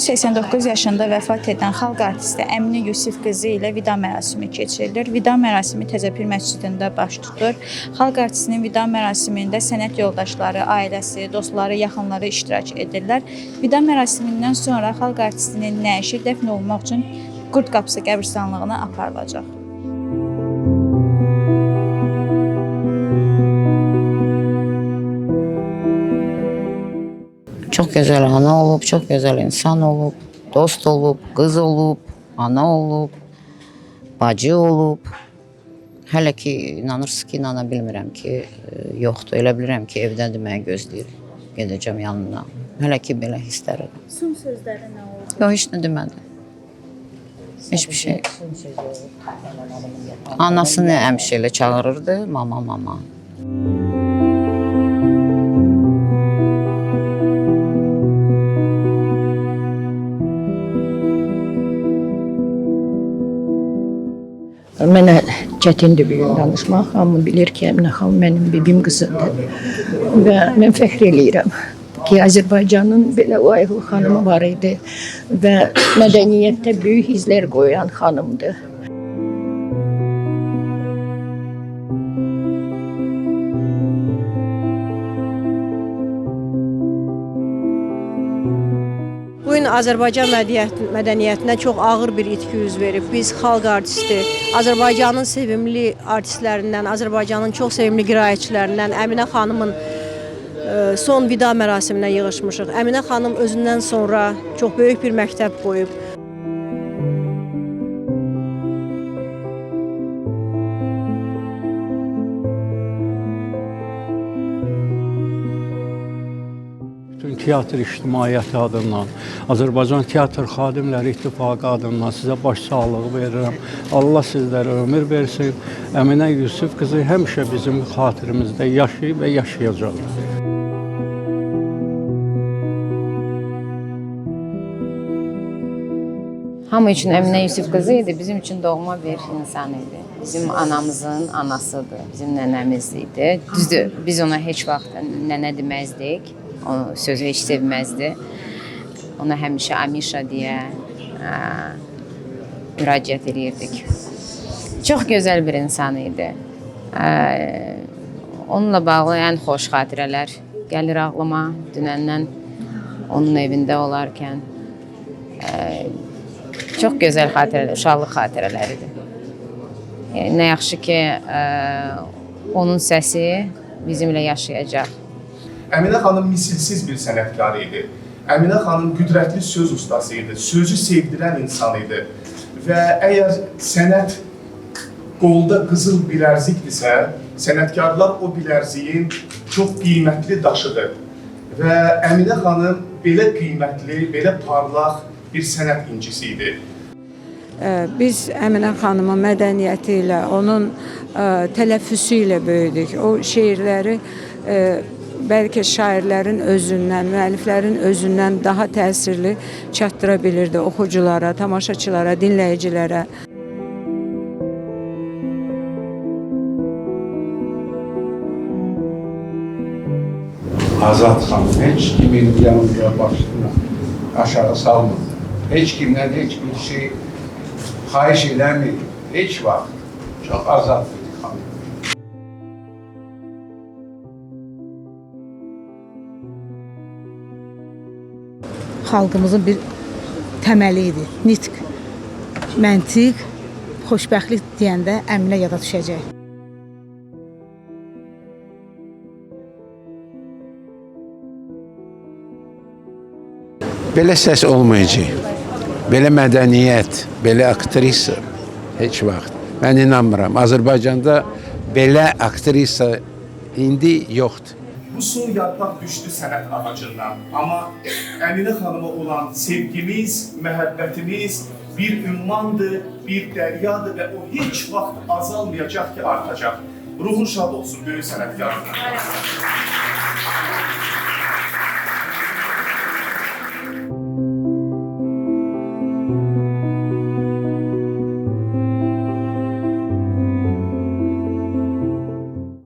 89 yaşında vəfat edən xalq artisti Əminə Yusif qızı ilə vida mərasimi keçirilir. Vida mərasimi Təzəpir məscidində baş tutur. Xalq artistinin vida mərasimində sənət yoldaşları, ailəsi, dostları, yaxınları iştirak edirlər. Vida mərasimindən sonra xalq artistinin nəşi dəfn olunmaq üçün Qurd Qapısı qəbirstanlığına aparılacaq. Çok güzel ana olub, çok güzel insan olub, dost olub, qız olub, ana olub, bacı olub. Hələ ki, inanırsınız ki, inana bilmirəm ki, yoxdur. Elə bilirəm ki, evdədir, məni gözləyir, gedəcəm yanına. Hələ ki, belə hisslərim. Son sözləri nə oldu? Yox, heç nə demədi. Hiçbir şey. Anasını həmişə elə çağırırdı, mama, mama. Mənə çətindir bir gün danışmaq, amma bilir ki, Əminə xanım mənim bibim qızıdır və mən fəxr eləyirəm ki, Azərbaycanın belə layıqlı xanımı var idi və mədəniyyətdə böyük izlər qoyan xanımdır. Bu gün Azərbaycan mədəniyyətinə çox ağır bir itki üz verib. Biz xalq artisti, Azərbaycanın sevimli artistlərindən, Azərbaycanın çox sevimli qiraətçilərindən Əminə xanımın son vida mərasiminə yığışmışıq. Əminə xanım özündən sonra çox böyük bir məktəb qoyub. Teatr İctimaiyyəti adından, Azərbaycan Teatr Xadimləri İttifaqı adından sizə baş sağlığı verirəm. Allah sizlərə ömür versin. Əminə Yusif qızı həmişə bizim xatirimizdə yaşayıb və yaşayacaq. Hamı üçün Əminə Yusif qızı idi, bizim üçün doğma bir insan idi. Bizim anamızın anasıdır, bizim nənəmiz idi. Düzdür, biz ona heç vaxt nənə deməzdik. O sözü heç sevməzdi. Ona həmişə Amişa deyə müraciət edirdik. Çox gözəl bir insan idi. Onunla bağlı ən xoş xatirələr gəlir ağlıma. Dünəndən onun evində olarkən çox gözəl xatirələr, uşaqlıq xatirələridir. Nə yaxşı ki, onun səsi bizimlə yaşayacaq. Əminə xanım misilsiz bir sənətkar idi. Əminə xanım qüdrətli söz ustası idi, sözü sevdirən insan idi. Və əgər sənət qolda qızıl bilərzikdirsə, sənətkarlar o bilərziyin çox qiymətli daşıdır. Və Əminə xanım belə qiymətli, belə parlaq bir sənət incisi idi. Biz Əminə xanımın mədəniyyəti ilə, onun tələffüsü ilə böyüdük. O şeirləri bəlkə şairlərin özündən, müəlliflərin özündən daha təsirli çatdıra bilirdi oxuculara, tamaşaçılara, dinləyicilərə. Azad xanım heç kimin yanında başını aşağı salmadı. Heç kimdən heç bir şey xahiş eləmir. Heç vaxt. Çox azad bir xanım. Xalqımızın bir təməli idi. Nitq, məntiq, xoşbəxtlik deyəndə Əminə yada düşəcək. Belə səs olmayacaq. Belə mədəniyyət, belə aktrisa heç vaxt. Mən inanmıram. Azərbaycanda belə aktrisa indi yoxdur. Bu son yarpaq düşdü sənət ağacından. Amma Əminə xanıma olan sevgimiz, məhəbbətimiz bir ümmandır, bir dəryadır və o heç vaxt azalmayacaq ki, artacaq. Ruhun şad olsun, böyük sənətkarlar.